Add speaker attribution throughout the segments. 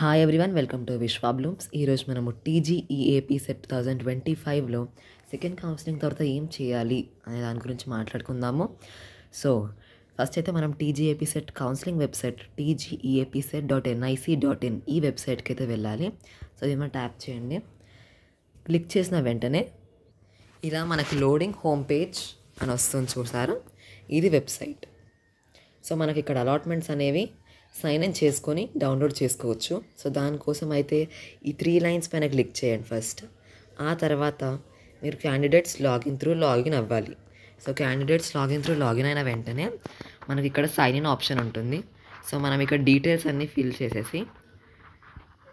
Speaker 1: Hi everyone, welcome to Vishwa Blooms. ఈరోజు మనము TGEAPCET 2025లో సెకండ్ కౌన్సిలింగ్ తర్వాత ఏం చేయాలి అనే దాని గురించి మాట్లాడుకుందాము. సో ఫస్ట్ అయితే మనం టీజీఏపీ సెట్ కౌన్సిలింగ్ వెబ్సైట్ tgepset.nic.in ఈ వెబ్సైట్కి అయితే వెళ్ళాలి. సో ఇది మనం ట్యాప్ చేయండి. క్లిక్ చేసిన వెంటనే ఇలా మనకి లోడింగ్ హోమ్ పేజ్ అని వస్తుంది, చూసారు? ఇది వెబ్సైట్. సో మనకి ఇక్కడ అలాట్మెంట్స్ అనేవి సైన్ ఇన్ చేసుకొని డౌన్లోడ్ చేసుకోవచ్చు. సో దానికోసం అయితే ఈ 3 లైన్స్ పైన క్లిక్ చేయండి ఫస్ట్. ఆ తర్వాత మీరు క్యాండిడేట్స్ లాగిన్ అవ్వాలి. సో క్యాండిడేట్స్ లాగిన్ అయిన వెంటనే మనకి ఇక్కడ సైన్ ఇన్ ఆప్షన్ ఉంటుంది. సో మనం ఇక్కడ డీటెయిల్స్ అన్నీ ఫిల్ చేసేసి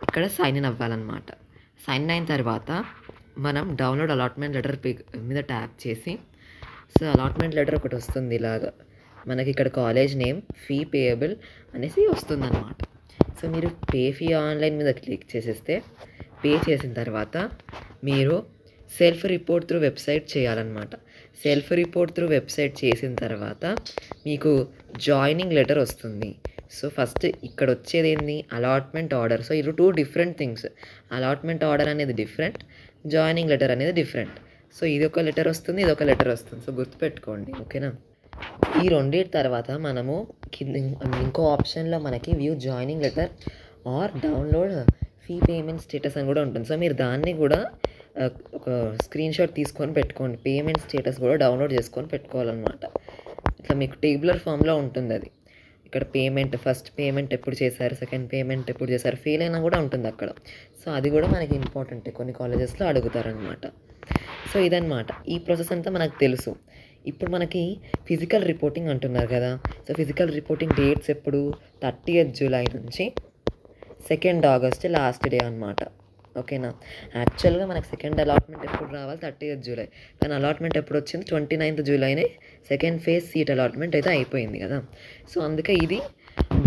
Speaker 1: ఇక్కడ సైన్ ఇన్ అవ్వాలన్నమాట. సైన్ ఇన్ అయిన తర్వాత మనం డౌన్లోడ్ అలాట్మెంట్ లెటర్ మీద ట్యాప్ చేసి, సో అలాట్మెంట్ లెటర్ ఒకటి వస్తుంది ఇలాగా. మనకి ఇక్కడ కాలేజ్ నేమ్, ఫీ పేయబుల్ అనేసి వస్తుందన్నమాట. సో మీరు పే ఫీ ఆన్లైన్ మీద క్లిక్ చేసేస్తే పే చేసిన తర్వాత మీరు సెల్ఫ్ రిపోర్ట్ త్రూ వెబ్సైట్ చేయాలన్నమాట. సెల్ఫ్ రిపోర్ట్ త్రూ వెబ్సైట్ చేసిన తర్వాత మీకు జాయినింగ్ లెటర్ వస్తుంది. సో ఫస్ట్ ఇక్కడ వచ్చేది ఏంది, అలాట్మెంట్ ఆర్డర్. సో ఇది 2 డిఫరెంట్ థింగ్స్. అలాట్మెంట్ ఆర్డర్ అనేది డిఫరెంట్, జాయినింగ్ లెటర్ అనేది డిఫరెంట్. సో ఇది ఒక లెటర్ వస్తుంది, ఇది ఒక లెటర్ వస్తుంది. సో గుర్తుపెట్టుకోండి, ఓకేనా? ఈ రెండింటి తర్వాత మనము ఇంకో ఆప్షన్లో మనకి view joining letter R download fee payment status అని కూడా ఉంటుంది. సో మీరు దాన్ని కూడా ఒక స్క్రీన్ షాట్ తీసుకొని పెట్టుకోండి. పేమెంట్ స్టేటస్ కూడా డౌన్లోడ్ చేసుకొని పెట్టుకోవాలన్నమాట. ఇట్లా మీకు టేబులర్ ఫామ్లో ఉంటుంది అది. ఇక్కడ పేమెంట్, ఫస్ట్ పేమెంట్ ఎప్పుడు చేశారు, సెకండ్ పేమెంట్ ఎప్పుడు చేశారు, ఫెయిల్ అయినా కూడా ఉంటుంది అక్కడ. సో అది కూడా మనకి ఇంపార్టెంట్, కొన్ని కాలేజెస్లో అడుగుతారనమాట. సో ఇదన్నమాట, ఈ ప్రాసెస్ అంతా మనకు తెలుసు. ఇప్పుడు మనకి ఫిజికల్ రిపోర్టింగ్ అంటున్నారు కదా. సో ఫిజికల్ రిపోర్టింగ్ డేట్స్ ఎప్పుడు, 30th జూలై నుంచి 2nd ఆగస్ట్ లాస్ట్ డే అనమాట, ఓకేనా? యాక్చువల్గా మనకి సెకండ్ అలాట్మెంట్ ఎప్పుడు రావాలి, 30th జూలై. కానీ అలాట్మెంట్ ఎప్పుడు వచ్చింది, 29th జూలైనే సెకండ్ ఫేజ్ సీట్ అలాట్మెంట్ అయితే అయిపోయింది కదా. సో అందుకే ఇది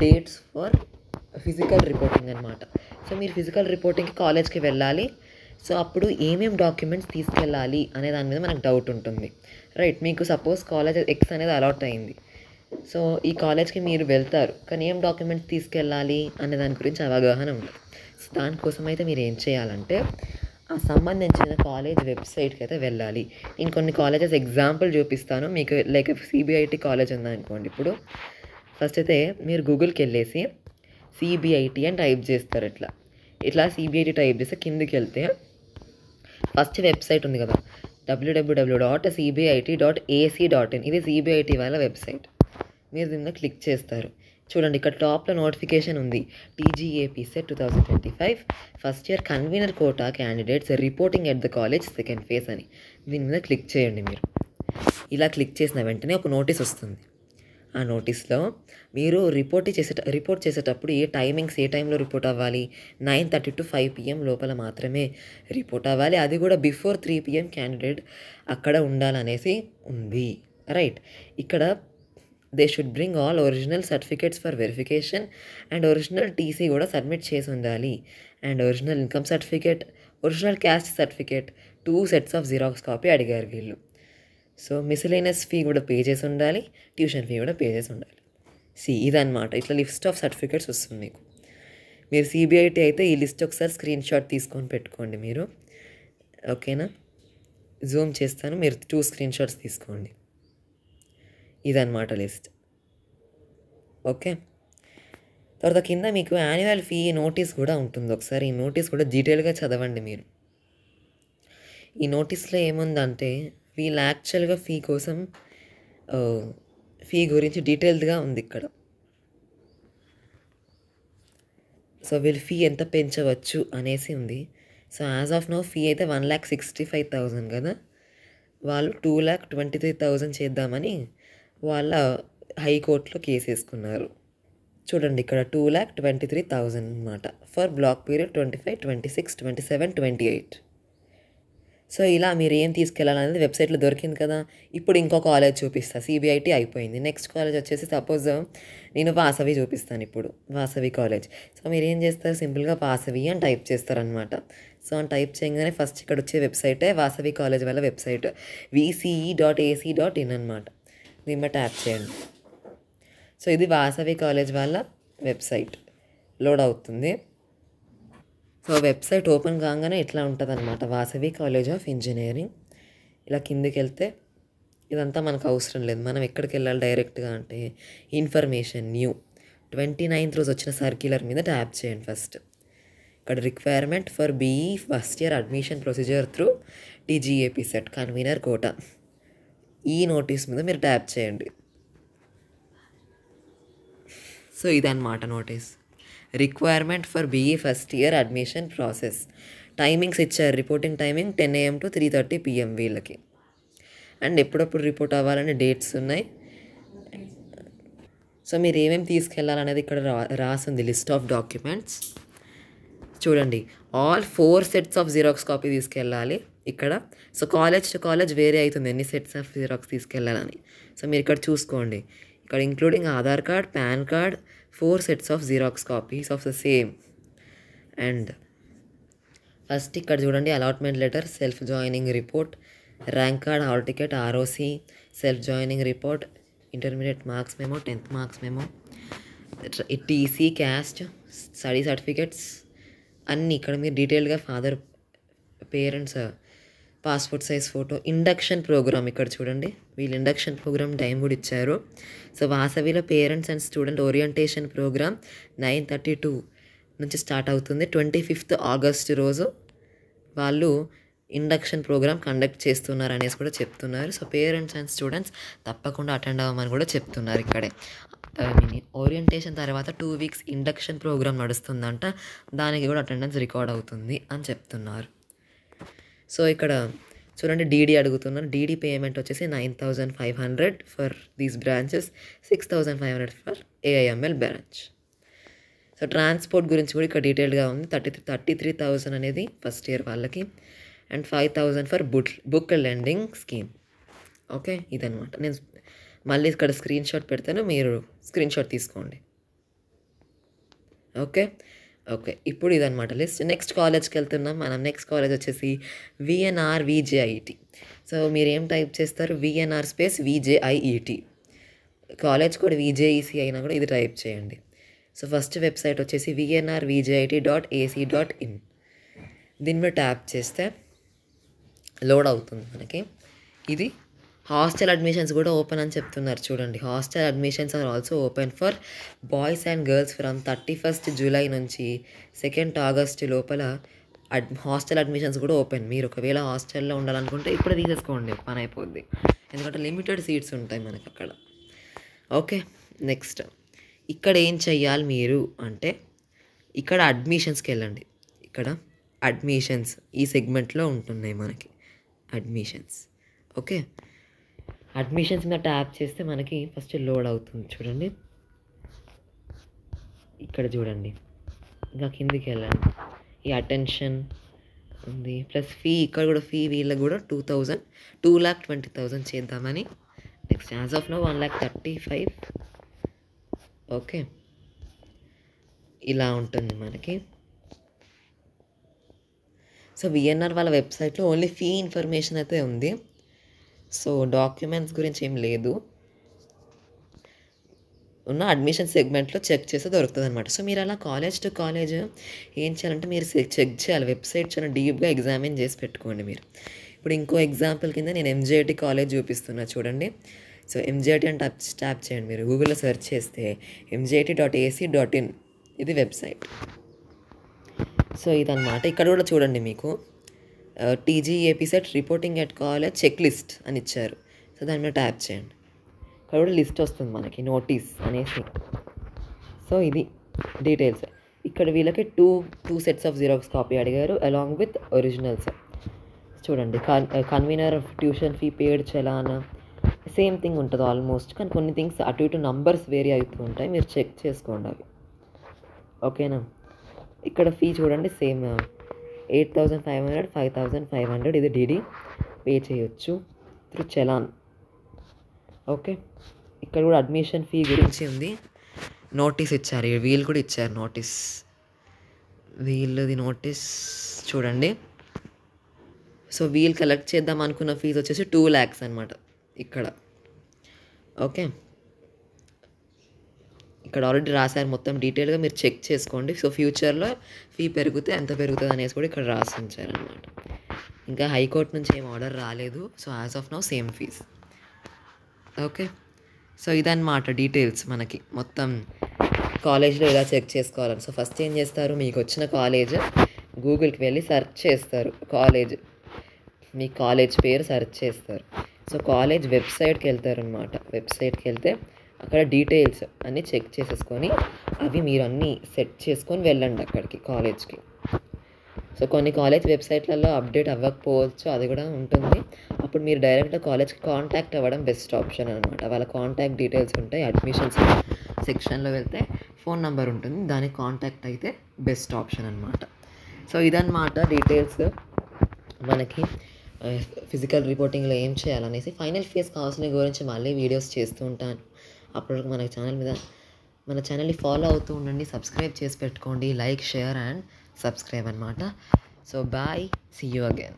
Speaker 1: డేట్స్ ఫర్ ఫిజికల్ రిపోర్టింగ్ అనమాట. సో మీరు ఫిజికల్ రిపోర్టింగ్కి కాలేజ్కి వెళ్ళాలి. సో అప్పుడు ఏమేమి డాక్యుమెంట్స్ తీసుకెళ్ళాలి అనే దాని మీద మనకు డౌట్ ఉంటుంది, రైట్? మీకు సపోజ్ కాలేజ్ ఎక్స్ అనేది అలాట్ అయింది. సో ఈ కాలేజ్కి మీరు వెళ్తారు, కానీ ఏం డాక్యుమెంట్స్ తీసుకెళ్ళాలి అనే దాని గురించి అవగాహన ఉండదు. సో దానికోసం అయితే మీరు ఏం చేయాలంటే ఆ సంబంధించిన కాలేజ్ వెబ్సైట్కి అయితే వెళ్ళాలి. నేను కొన్ని కాలేజెస్ ఎగ్జాంపుల్ చూపిస్తాను మీకు. లైక్ సిబిఐటి కాలేజ్ ఉందనుకోండి. ఇప్పుడు ఫస్ట్ అయితే మీరు గూగుల్కి వెళ్ళేసి సిబిఐటి అని టైప్ చేస్తారు. ఇట్లా సిబిఐటి టైప్ చేస్తే కిందికి వెళ్తే ఫస్ట్ వెబ్సైట్ ఉంది కదా, www.cbit.ac.in. ఇది సిబిఐటి వాళ్ళ వెబ్సైట్. మీరు దీన్ని క్లిక్ చేస్తారు. చూడండి, ఇక్కడ టాప్లో నోటిఫికేషన్ ఉంది, TGEAP CET 2025 first year convener quota candidates reporting at the college second phase అని. దీని మీద క్లిక్ చేయండి. మీరు ఇలా క్లిక్ చేసిన వెంటనే ఒక నోటీస్ వస్తుంది. ఆ నోటీస్లో మీరు రిపోర్ట్ చేసేటప్పుడు ఏ టైంలో రిపోర్ట్ అవ్వాలి, 9:30 to 5 PM లోపల మాత్రమే రిపోర్ట్ అవ్వాలి. అది కూడా బిఫోర్ 3 PM క్యాండిడేట్ అక్కడ ఉండాలనేసి ఉంది, రైట్? ఇక్కడ they should bring all original certificates for verification and original TC కూడా సబ్మిట్ చేసి ఉండాలి. And original income certificate, original caste certificate, 2 sets of xerox copy అడిగారు వీళ్ళు. సో మిస్లేనియస్ ఫీ కూడా పే చేసి ఉండాలి, ట్యూషన్ ఫీ కూడా పే చేసి ఉండాలి. ఇదన్నమాట. ఇట్లా లిస్ట్ ఆఫ్ సర్టిఫికేట్స్ వస్తుంది మీకు. మీరు సిబిఐటి అయితే ఈ లిస్ట్ ఒకసారి స్క్రీన్ షాట్ తీసుకొని పెట్టుకోండి మీరు, ఓకేనా? జూమ్ చేస్తాను, మీరు 2 స్క్రీన్ షాట్స్ తీసుకోండి. ఇదన్నమాట లిస్ట్, ఓకే? తర్వాత కింద మీకు యాన్యువల్ ఫీ నోటీస్ కూడా ఉంటుంది. ఒకసారి ఈ నోటీస్ కూడా డీటెయిల్గా చదవండి మీరు. ఈ నోటీస్లో ఏముందంటే వీళ్ళు యాక్చువల్గా ఫీ కోసం ఫీ గురించి డీటెయిల్డ్గా ఉంది ఇక్కడ. సో వీళ్ళు ఫీ ఎంత పెంచవచ్చు అనేసి ఉంది. So as of now fee అయితే 1,65,000 కదా, వాళ్ళు 2,23,000 చేద్దామని వాళ్ళ హైకోర్టులో కేసు వేసుకున్నారు. చూడండి, ఇక్కడ 2,23,000 అనమాట ఫర్ బ్లాక్ పీరియడ్ 25, 26, 27, 28. సో ఇలా మీరు ఏం తీసుకెళ్ళాలనేది వెబ్సైట్లో దొరికింది కదా. ఇప్పుడు ఇంకో కాలేజ్ చూపిస్తా. సిబిఐటి అయిపోయింది. నెక్స్ట్ కాలేజ్ వచ్చేసి సపోజ్ నేను వాసవి చూపిస్తాను. ఇప్పుడు వాసవి కాలేజ్. సో మీరు ఏం చేస్తారు, సింపుల్గా వాసవి అని టైప్ చేస్తారనమాట. సో అని టైప్ చేయగానే ఫస్ట్ ఇక్కడ వచ్చే వెబ్సైటే వాసవి కాలేజ్ వాళ్ళ వెబ్సైట్, vce.ac.in అనమాట. దీని ట్యాప్ చేయండి. సో ఇది వాసవి కాలేజ్ వాళ్ళ వెబ్సైట్ లోడ్ అవుతుంది. సో వెబ్సైట్ ఓపెన్ కాగానే ఇట్లా ఉంటుంది అనమాట, వాసవి కాలేజ్ ఆఫ్ ఇంజనీరింగ్. ఇలా కిందికి వెళ్తే ఇదంతా మనకు అవసరం లేదు. మనం ఎక్కడికి వెళ్ళాలి డైరెక్ట్గా అంటే ఇన్ఫర్మేషన్ న్యూ 29th రోజు వచ్చిన సర్క్యులర్ మీద ట్యాప్ చేయండి ఫస్ట్. ఇక్కడ requirement for BE first year admission procedure through TGEAP CET convener quota, ఈ నోటీస్ మీద మీరు ట్యాప్ చేయండి. సో ఇదన్నమాట notice. Requirement for BE first year admission process. Timings ఇచ్చారు, reporting timing 10 AM to 3:30 PM వీళ్ళకి. And ఎప్పుడప్పుడు report అవ్వాలని dates ఉన్నాయి. సో మీరు ఏమేమి తీసుకెళ్ళాలనేది ఇక్కడ రాసింది లిస్ట్ ఆఫ్ డాక్యుమెంట్స్. చూడండి, all 4 sets of xerox copy తీసుకెళ్ళాలి ఇక్కడ. సో కాలేజ్ టు కాలేజ్ వేరే అవుతుంది ఎన్ని సెట్స్ ఆఫ్ జిరాక్స్ తీసుకెళ్ళాలని. సో మీరు ఇక్కడ చూసుకోండి, ఇక్కడ including Aadhaar card, PAN card, 4 sets of xerox copies of the same. And first ఇక్కడ చూడండి, allotment letter, self joining report, rank card, hall ticket, ROC, self joining report, intermediate marks memo, 10th marks memo, TC, caste, study certificates అన్నీ ఇక్కడ మీరు డీటెయిల్గా father, parents, passport size photo, induction program ఇక్కడ చూడండి, వీళ్ళు induction program time కూడా ఇచ్చారు. So వాసవిలో parents and student orientation program 9:32 నుంచి స్టార్ట్ అవుతుంది. 25th August రోజు వాళ్ళు ఇండక్షన్ ప్రోగ్రామ్ కండక్ట్ చేస్తున్నారు అనేసి కూడా చెప్తున్నారు. సో పేరెంట్స్ అండ్ స్టూడెంట్స్ తప్పకుండా అటెండ్ అవ్వమని కూడా చెప్తున్నారు ఇక్కడే. ఓరియంటేషన్ తర్వాత 2 weeks ఇండక్షన్ ప్రోగ్రామ్ నడుస్తుందంట, దానికి కూడా అటెండెన్స్ రికార్డ్ అవుతుంది అని చెప్తున్నారు. సో ఇక్కడ చూడండి, డీడీ అడుగుతున్నారు. డీడీ పేమెంట్ వచ్చేసి 9,500 for these branches, 6,500 for AIML branch. So transport గురించి కూడా ఇక్కడ డీటెయిల్గా ఉంది. 33,000 అనేది ఫస్ట్ ఇయర్ వాళ్ళకి, and 5,000 for book lending scheme. Okay, ఇదనమాట. నేను మళ్ళీ ఇక్కడ స్క్రీన్ షాట్ పెడతాను, మీరు స్క్రీన్ షాట్ తీసుకోండి. ఓకే, ఇప్పుడు ఇదనమాట లిస్ట్. నెక్స్ట్ కాలేజ్కి వెళ్తున్నాం మనం. నెక్స్ట్ కాలేజ్ వచ్చేసి విఎన్ఆర్ విజేఐటి. సో మీరు ఏం టైప్ చేస్తారు, విఎన్ఆర్ స్పేస్ విజేఐఈటి. కాలేజ్ కూడా విజేఈసి అయినా కూడా ఇది టైప్ చేయండి. సో ఫస్ట్ వెబ్సైట్ వచ్చేసి vnrvjit.ac.in. దీని మీద ట్యాప్ చేస్తే లోడ్ అవుతుంది మనకి. ఇది హాస్టల్ అడ్మిషన్స్ కూడా ఓపెన్ అని చెప్తున్నారు చూడండి. Hostel admissions are also open for boys and girls from 31st July నుంచి 2nd August లోపల హాస్టల్ అడ్మిషన్స్ కూడా ఓపెన్. మీరు ఒకవేళ హాస్టల్లో ఉండాలనుకుంటే ఇప్పుడే తీసేసుకోండి, పని అయిపోద్ది. ఎందుకంటే లిమిటెడ్ సీట్స్ ఉంటాయి మనకి అక్కడ. ఓకే, నెక్స్ట్ ఇక్కడ ఏం చెయ్యాలి మీరు అంటే, ఇక్కడ అడ్మిషన్స్కి వెళ్ళండి. ఇక్కడ అడ్మిషన్స్ ఈ సెగ్మెంట్లో ఉంటున్నాయి మనకి అడ్మిషన్స్. ఓకే, అడ్మిషన్స్ మీద ట్యాప్ చేస్తే మనకి ఫస్ట్ లోడ్ అవుతుంది చూడండి. ఇక్కడ చూడండి, ఇంకా కిందికి వెళ్ళండి. ఈ అటెన్షన్ ఉంది ప్లస్ ఫీ. ఇక్కడ కూడా ఫీ వీళ్ళకి కూడా 2,20,000 చేద్దామని. Next as of now 1,35,000. Okay, ఇలా ఉంటుంది మనకి. సో విఎన్ఆర్ వాళ్ళ వెబ్సైట్లో ఓన్లీ ఫీ ఇన్ఫర్మేషన్ అయితే ఉంది. సో డాక్యుమెంట్స్ గురించి ఏం లేదు. ఉన్న అడ్మిషన్ సెగ్మెంట్లో చెక్ చేస్తే దొరుకుతుంది అనమాట. సో మీరు అలా కాలేజ్ టు కాలేజ్ ఏం చేయాలంటే మీరు చెక్ చేయాలి. వెబ్సైట్ చాలా డీప్గా ఎగ్జామిన్ చేసి పెట్టుకోండి మీరు. ఇప్పుడు ఇంకో ఎగ్జాంపుల్ కింద నేను ఎంజేఐటి కాలేజ్ చూపిస్తున్నా చూడండి. సో ఎంజేఐటి అని ట్యాప్ చేయండి. మీరు గూగుల్లో సెర్చ్ చేస్తే mjit.ac.in ఇది వెబ్సైట్. సో ఇదన్నమాట. ఇక్కడ కూడా చూడండి, మీకు TGEAP CET reporting at college check list అని ఇచ్చారు. సో దాని మీద ట్యాప్ చేయండి. ఇక్కడ కూడా లిస్ట్ వస్తుంది మనకి, నోటీస్ అనేసి. సో ఇది డీటెయిల్స్. ఇక్కడ వీళ్ళకి two sets of xerox copy అడిగారు అలాంగ్ విత్ ఒరిజినల్స్. చూడండి, కన్వీనర్ ట్యూషన్ ఫీ పేడ్ చలానా సేమ్ థింగ్ ఉంటుంది ఆల్మోస్ట్. కానీ కొన్ని థింగ్స్ అటు ఇటు నంబర్స్ వేరీ అవుతూ ఉంటాయి, మీరు చెక్ చేసుకోండి అవి. ఓకేనా, ఇక్కడ ఫీ చూడండి సేమ్ 8,500, 5,500 ఇది డీడీ పే చేయొచ్చు త్రూ చలాన్. ఓకే, ఇక్కడ కూడా అడ్మిషన్ ఫీ గురించి ఉంది. నోటీస్ ఇచ్చారు, వీళ్ళు కూడా ఇచ్చారు నోటీస్. వీళ్ళది నోటీస్ చూడండి. సో వీళ్ళు కలెక్ట్ చేద్దాం అనుకున్న ఫీజు వచ్చేసి 2 lakhs అనమాట ఇక్కడ. ఓకే, ఇక్కడ ఆల్రెడీ రాశారు మొత్తం డీటెయిల్గా, మీరు చెక్ చేసుకోండి. సో ఫ్యూచర్లో ఫీ పెరిగితే ఎంత పెరుగుతుంది అనేసి కూడా ఇక్కడ రాసి ఉంచారనమాట. ఇంకా హైకోర్టు నుంచి ఏం ఆర్డర్ రాలేదు. So as of now same fees. Okay, so ఇదన్నమాట డీటెయిల్స్ మనకి మొత్తం కాలేజ్లో ఇలా చెక్ చేసుకోవాలని. సో ఫస్ట్ ఏం చేస్తారు, మీకు వచ్చిన కాలేజ్ గూగుల్కి వెళ్ళి సెర్చ్ చేస్తారు. మీ కాలేజ్ పేరు సెర్చ్ చేస్తారు. సో కాలేజ్ వెబ్సైట్కి వెళ్తారనమాట. వెబ్సైట్కి వెళ్తే అక్కడ డీటెయిల్స్ అన్నీ చెక్ చేసేసుకొని అవి మీరు అన్నీ సెట్ చేసుకొని వెళ్ళండి అక్కడికి కాలేజ్కి. సో కొన్ని కాలేజ్ వెబ్సైట్లలో అప్డేట్ అవ్వకపోవచ్చు, అది కూడా ఉంటుంది. అప్పుడు మీరు డైరెక్ట్గా కాలేజ్కి కాంటాక్ట్ అవ్వడం బెస్ట్ ఆప్షన్ అనమాట. వాళ్ళ కాంటాక్ట్ డీటెయిల్స్ ఉంటాయి. అడ్మిషన్స్ సెక్షన్లో వెళ్తే ఫోన్ నెంబర్ ఉంటుంది, దానికి కాంటాక్ట్ అయితే బెస్ట్ ఆప్షన్ అనమాట. సో ఇదన్నమాట డీటెయిల్స్ మనకి ఫిజికల్ రిపోర్టింగ్లో ఏం చేయాలనేసి. ఫైనల్ ఫేజ్ కౌన్సిలింగ్ గురించి మళ్ళీ వీడియోస్ చేస్తూ ఉంటాను. అప్పుడు మన ఛానల్ని ఫాలో అవుతూ ఉండండి, సబ్స్క్రైబ్ చేసి పెట్టుకోండి, లైక్, షేర్ అండ్ సబ్స్క్రైబ్ అనమాట. So bye, see you again.